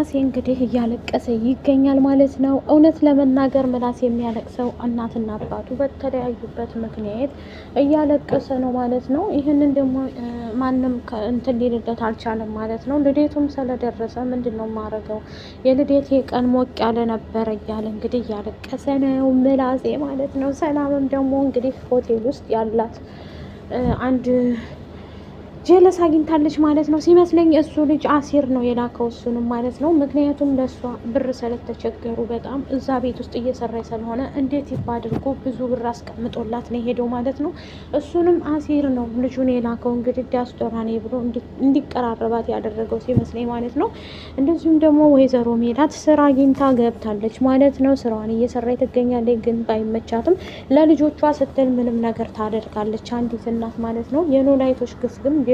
ምላሴ እንግዲህ እያለቀሰ ይገኛል ማለት ነው። እውነት ለመናገር ምላሴ የሚያለቅሰው እናትና አባቱ በተለያዩበት ምክንያት እያለቀሰ ነው ማለት ነው። ይህንን ደግሞ ማንም እንትን ሊልለት አልቻለም ማለት ነው። ልደቱም ስለደረሰ ምንድን ነው የማደርገው የልደቴ ቀን ሞቅ ያለ ነበረ እያለ እንግዲህ እያለቀሰ ነው ምላሴ ማለት ነው። ሰላምም ደግሞ እንግዲህ ሆቴል ውስጥ ያላት አንድ ጀለስ አግኝታለች ማለት ነው። ሲመስለኝ እሱ ልጅ አሲር ነው የላከው እሱንም ማለት ነው። ምክንያቱም ለእሷ ብር ስለተቸገሩ በጣም እዛ ቤት ውስጥ እየሰራች ስለሆነ እንዴት ይባ አድርጎ ብዙ ብር አስቀምጦላት ነው የሄደው ማለት ነው። እሱንም አሲር ነው ልጁን የላከው እንግዲህ ዲያስፖራ ነኝ ብሎ እንዲቀራረባት ያደረገው ሲመስለኝ ማለት ነው። እንደዚሁም ደግሞ ወይዘሮ ሜላት ስራ አግኝታ ገብታለች ማለት ነው። ስራዋን እየሰራች ትገኛለች። ግን ባይመቻትም ለልጆቿ ስትል ምንም ነገር ታደርጋለች አንዲት እናት ማለት ነው። የኖላይቶች ግፍ ግን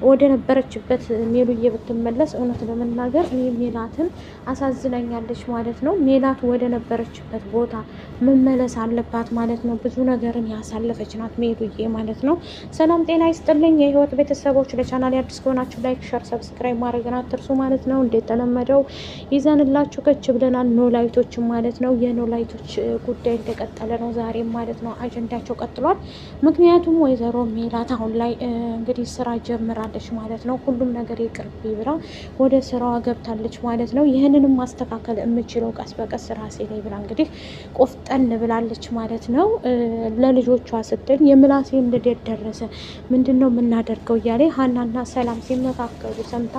ወደ ነበረችበት ሜሉዬ ብትመለስ እውነት ለመናገር እኔ ሜላትን አሳዝናኛለች ማለት ነው። ሜላት ወደ ነበረችበት ቦታ መመለስ አለባት ማለት ነው። ብዙ ነገርን ያሳለፈች ናት ሜሉዬ ማለት ነው። ሰላም ጤና ይስጥልኝ የህይወት ቤተሰቦች፣ ለቻናል አዲስ ከሆናችሁ ላይክ፣ ሸር፣ ሰብስክራይብ ማድረግን አትርሱ ማለት ነው። እንደተለመደው ይዘንላችሁ ከች ብለናል ኖላይቶችን ማለት ነው። የኖላይቶች ጉዳይ እንደቀጠለ ነው ዛሬም ማለት ነው። አጀንዳቸው ቀጥሏል። ምክንያቱም ወይዘሮ ሜላት አሁን ላይ እንግዲህ ስራ ጀምራለች ማለት ነው። ሁሉም ነገር ይቅርብ ብላ ወደ ስራዋ ገብታለች ማለት ነው። ይህንንም ማስተካከል የምችለው ቀስ በቀስ ራሴ ላይ ብላ እንግዲህ ቆፍጠን ብላለች ማለት ነው። ለልጆቿ ስትል የምላሴን ልደት ደረሰ ምንድን ነው የምናደርገው እያለ ሀናና ሰላም ሲመካከሉ ሰምታ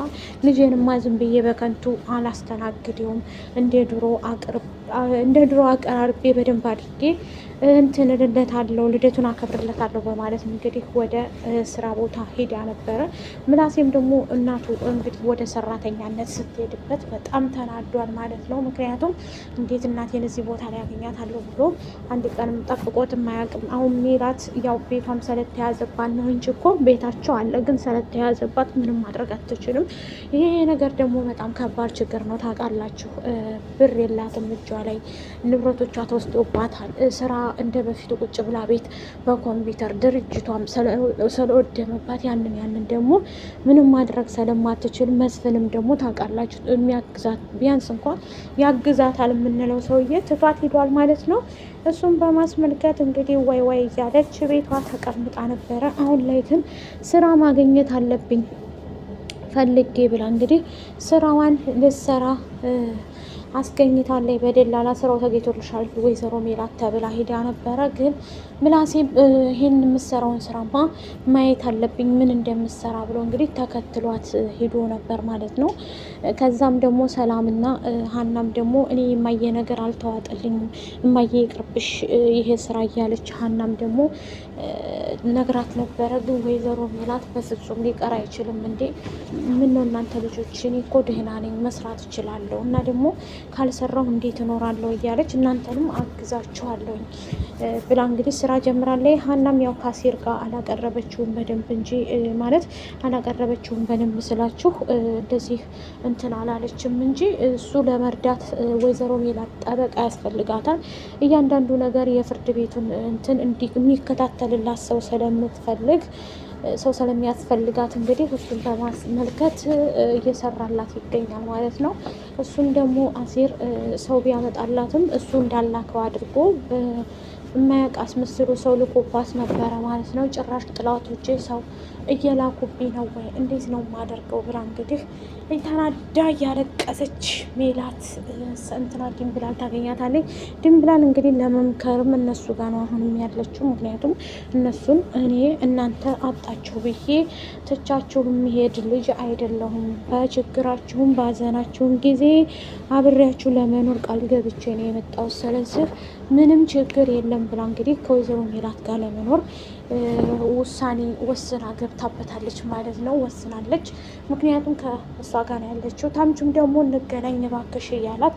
ልጄንማ ዝም ብዬ በከንቱ አላስተናግደውም እንደ ድሮ አቀራርቤ በደንብ አድርጌ እንትን እልለታለሁ ልደቱን አከብርለታለሁ በማለት እንግዲህ ወደ ስራ ቦታ ሄዳ ነበረ። ምላሴም ደግሞ እናቱ እንግዲህ ወደ ሰራተኛነት ስትሄድበት በጣም ተናዷል ማለት ነው። ምክንያቱም እንዴት እናቴን እዚህ ቦታ ላይ ያገኛታለሁ ብሎ አንድ ቀንም ጠብቆት የማያውቅም። አሁን ሜላት ያው ቤቷም ስለተያዘባት ነው እንጂ እኮ ቤታቸው አለ፣ ግን ስለተያዘባት ምንም ማድረግ አትችልም። ይሄ ነገር ደግሞ በጣም ከባድ ችግር ነው ታውቃላችሁ። ብር የላትም እጇ ላይ ንብረቶቿ ተወስዶባታል። ስራ እንደ በፊቱ ቁጭ ብላ ቤት በኮምፒውተር ድርጅቷም ስለወደመባት ያንን ደግሞ ምንም ማድረግ ስለማትችል መስፍንም ደግሞ ታውቃላችሁ የሚያግዛት ቢያንስ እንኳን ያግዛታል የምንለው ሰውዬ ትቷት ሂዷል ማለት ነው። እሱም በማስመልከት እንግዲህ ዋይ እያለች ቤቷ ተቀምጣ ነበረ። አሁን ላይ ግን ስራ ማግኘት አለብኝ ፈልጌ ብላ እንግዲህ ስራዋን ልትሰራ አስገኝታለች። በደላላ ስራው ተገኝቶልሻል ወይዘሮ ሜላት ተብላ ሄዳ ነበረ። ግን ምላሴ ይህን የምሰራውን ስራማ ማየት አለብኝ ምን እንደምሰራ ብሎ እንግዲህ ተከትሏት ሄዶ ነበር ማለት ነው። ከዛም ደግሞ ሰላምና ሀናም ደግሞ እኔ የማየ ነገር አልተዋጠልኝም እማየ ይቅርብሽ ይሄ ስራ እያለች ሀናም ደግሞ ነግራት ነበረ። ግን ወይዘሮ ሜላት በፍጹም ሊቀር አይችልም እንዴ ምን ነው እናንተ ልጆች እኔ እኮ ደህና ነኝ መስራት እችላለሁ እና ደግሞ ካልሰራሁ እንዴት እኖራለሁ እያለች እናንተንም አግዛችኋለሁኝ ብላ እንግዲህ ስራ ጀምራለች። ሀናም ያው ካሴር ጋር አላቀረበችውም በደንብ እንጂ ማለት አላቀረበችውም በደንብ ስላችሁ እንደዚህ እንትን አላለችም እንጂ እሱ ለመርዳት ወይዘሮ ሜላት ጠበቃ ያስፈልጋታል። እያንዳንዱ ነገር የፍርድ ቤቱን እንትን የሚከታተልላት ሰው ስለሚያስፈልጋት እንግዲህ እሱን በማስመልከት እየሰራላት ይገኛል ማለት ነው። እሱም ደግሞ አሲር ሰው ቢያመጣላትም እሱ እንዳላከው አድርጎ የማያውቅ አስመስሎ ሰው ልኮባት ነበረ ማለት ነው። ጭራሽ ጥላቶቼ ሰው እየላኩብኝ ነው ወይ እንዴት ነው የማደርገው ብላ እንግዲህ ተናዳ እያለቀሰች ሜላት እንትና ድንብላል ታገኛታለች። ድንብላል እንግዲህ ለመምከርም እነሱ ጋር ነው አሁንም ያለችው። ምክንያቱም እነሱን እኔ እናንተ አጣችሁ ብዬ ትቻችሁ የሚሄድ ልጅ አይደለሁም፣ በችግራችሁም በሀዘናችሁም ጊዜ አብሬያችሁ ለመኖር ቃል ገብቼ ነው የመጣው። ስለዚህ ምንም ችግር የለም ብላ እንግዲህ ከወይዘሮ ሜላት ጋር ለመኖር ውሳኔ ወስና ገብታበታለች ማለት ነው። ወስናለች። ምክንያቱም ከእሷ ጋር ነው ያለችው። ታምቹም ደግሞ እንገናኝ እባክሽ እያላት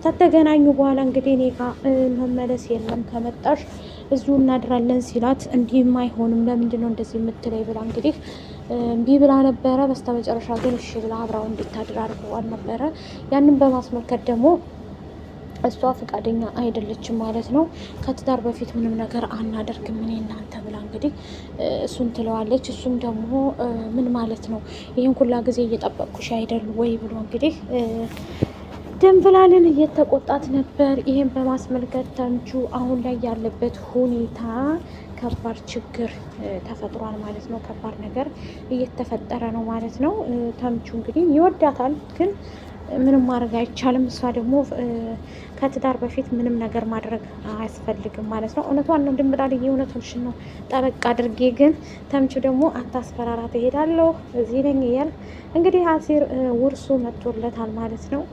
ከተገናኙ በኋላ እንግዲህ እኔ ጋር መመለስ የለም ከመጣሽ እዚሁ እናድራለን ሲላት እንዲህም አይሆንም ለምንድን ነው እንደዚህ የምትለይ ብላ እንግዲህ እምቢ ብላ ነበረ። በስተመጨረሻ ግን እሺ ብላ አብራው እንድታድር አድርገዋል ነበረ። ያንን በማስመልከት ደግሞ እሷ ፈቃደኛ አይደለችም ማለት ነው። ከትዳር በፊት ምንም ነገር አናደርግም እኔ እናንተ ብላ እንግዲህ እሱን ትለዋለች። እሱም ደግሞ ምን ማለት ነው ይህን ሁላ ጊዜ እየጠበቅኩሽ አይደሉ ወይ ብሎ እንግዲህ ድንብላልን እየተቆጣት ነበር። ይህን በማስመልከት ተምቹ አሁን ላይ ያለበት ሁኔታ ከባድ ችግር ተፈጥሯል ማለት ነው። ከባድ ነገር እየተፈጠረ ነው ማለት ነው። ተምቹ እንግዲህ ይወዳታል ግን ምንም ማድረግ አይቻልም። እሷ ደግሞ ከትዳር በፊት ምንም ነገር ማድረግ አያስፈልግም ማለት ነው። እውነቷን ነው ድንብላልዬ፣ እውነትሽን ነው ጠበቅ አድርጌ። ግን ተምቹ ደግሞ አታስፈራራ፣ ትሄዳለሁ እዚህ ነኝ እያል እንግዲህ አሲር ውርሱ መጥቶለታል ማለት ነው።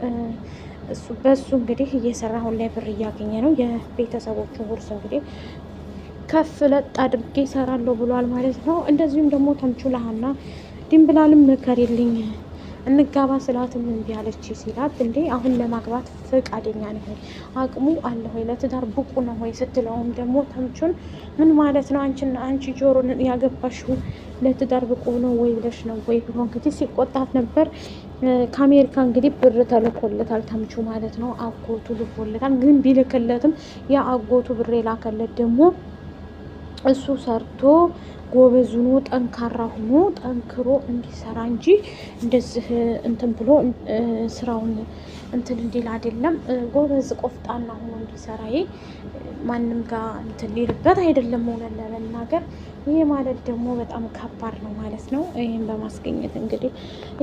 በሱ እንግዲህ እየሰራ አሁን ላይ ብር እያገኘ ነው። የቤተሰቦቹን ውርስ እንግዲህ ከፍ ለጥ አድርጌ እሰራለሁ ብሏል ማለት ነው። እንደዚሁም ደግሞ ተምቹ ለሀና ድንብላልም ምከሪልኝ እንጋባ ስላትም እምቢ አለች ሲላት፣ እንዴ አሁን ለማግባት ፈቃደኛ ነህ ወይ? አቅሙ አለ ወይ? ለትዳር ብቁ ነው ወይ ስትለውም ደግሞ ተምቹን ምን ማለት ነው አንቺ ጆሮን ያገባሽው ለትዳር ብቁ ነው ወይ ብለሽ ነው ወይ ብሎ እንግዲህ ሲቆጣት ነበር። ከአሜሪካ እንግዲህ ብር ተልኮለታል ተምቹ ማለት ነው። አጎቱ ልኮለታል። ግን ቢልክለትም ያ አጎቱ ብር የላከለት ደግሞ እሱ ሰርቶ ጎበዝ ሆኖ ጠንካራ ሆኖ ጠንክሮ እንዲሰራ እንጂ እንደዚህ እንትን ብሎ ስራውን እንትን እንዲል አይደለም። ጎበዝ ቆፍጣና ሆኖ እንዲሰራ ማንም ጋር እንትን ሊልበት አይደለም። ሆነን ለመናገር ይሄ ማለት ደግሞ በጣም ከባድ ነው ማለት ነው። ይህን በማስገኘት እንግዲህ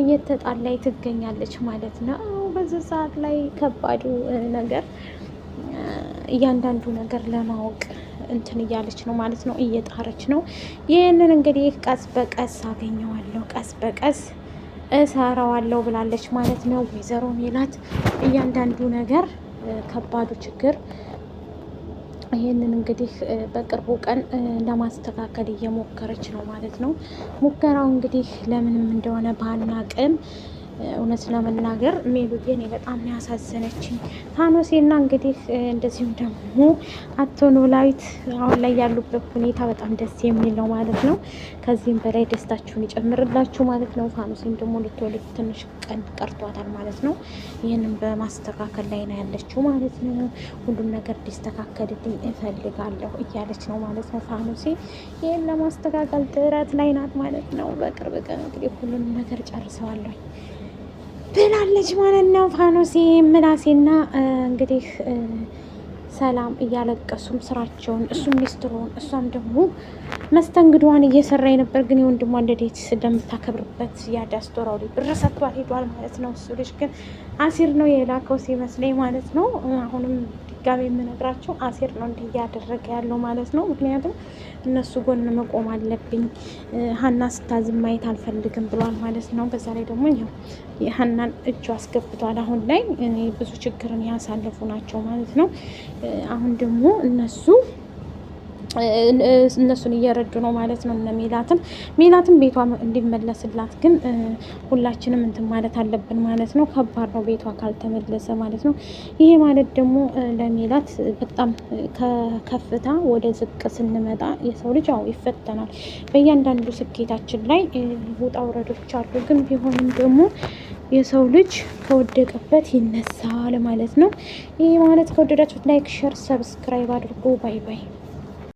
እየተጣላይ ትገኛለች ማለት ነው። በዚህ ሰዓት ላይ ከባዱ ነገር እያንዳንዱ ነገር ለማወቅ እንትን እያለች ነው ማለት ነው፣ እየጣረች ነው። ይህንን እንግዲህ ቀስ በቀስ አገኘዋለሁ፣ ቀስ በቀስ እሰራዋለሁ ብላለች ማለት ነው ወይዘሮ ሜላት። እያንዳንዱ ነገር ከባዱ ችግር ይህንን እንግዲህ በቅርቡ ቀን ለማስተካከል እየሞከረች ነው ማለት ነው። ሙከራው እንግዲህ ለምንም እንደሆነ ባናቅም እውነት ለመናገር ሜሉዬ እኔ በጣም ያሳዘነችኝ ፋኖሴና እንግዲህ እንደዚሁም ደግሞ አቶ ኖላዊት አሁን ላይ ያሉበት ሁኔታ በጣም ደስ የሚል ነው ማለት ነው። ከዚህም በላይ ደስታችሁን ይጨምርላችሁ ማለት ነው። ፋኖሴም ደግሞ ልትወልድ ትንሽ ቀን ቀርቷታል ማለት ነው። ይህንን በማስተካከል ላይ ነው ያለችው ማለት ነው። ሁሉም ነገር ሊስተካከልልኝ እፈልጋለሁ እያለች ነው ማለት ነው። ፋኖሴ ይህን ለማስተካከል ጥረት ላይ ናት ማለት ነው። በቅርብ ቀን እንግዲህ ሁሉንም ነገር ጨርሰዋለሁ ብላለች ማለት ነው። ፋኖሴ ምላሴና እንግዲህ ሰላም እያለቀሱም ስራቸውን እሱም ሚስትሮን እሷም ደግሞ መስተንግዷን እየሰራ ነበር። ግን የወንድሟ ልደት ስለምታከብርበት ያዳስቶራው ላይ ብር ሰጥቷል ሄዷል ማለት ነው። እሱ ልጅ ግን አሲር ነው የላከው ሲመስለኝ ማለት ነው። አሁንም ድጋሜ የምነግራቸው አሲር ነው እንዲህ እያደረገ ያለው ማለት ነው። ምክንያቱም እነሱ ጎን መቆም አለብኝ፣ ሀና ስታዝም ማየት አልፈልግም ብሏል ማለት ነው። በዛ ላይ ደግሞ ይኸው የሀናን እጁ አስገብቷል። አሁን ላይ ብዙ ችግርን ያሳለፉ ናቸው ማለት ነው። አሁን ደግሞ እነሱን እየረዱ ነው ማለት ነው። እነ ሜላትም ቤቷ እንዲመለስላት ግን ሁላችንም እንትን ማለት አለብን ማለት ነው። ከባድ ነው ቤቷ ካልተመለሰ ማለት ነው። ይሄ ማለት ደግሞ ለሜላት በጣም ከከፍታ ወደ ዝቅ ስንመጣ የሰው ልጅ ይፈተናል። በእያንዳንዱ ስኬታችን ላይ ውጣ ውረዶች አሉ። ግን ቢሆንም ደግሞ የሰው ልጅ ከወደቀበት ይነሳል ማለት ነው። ይሄ ማለት ከወደዳችሁት ላይክ፣ ሸር፣ ሰብስክራይብ አድርጎ ባይ ባይ።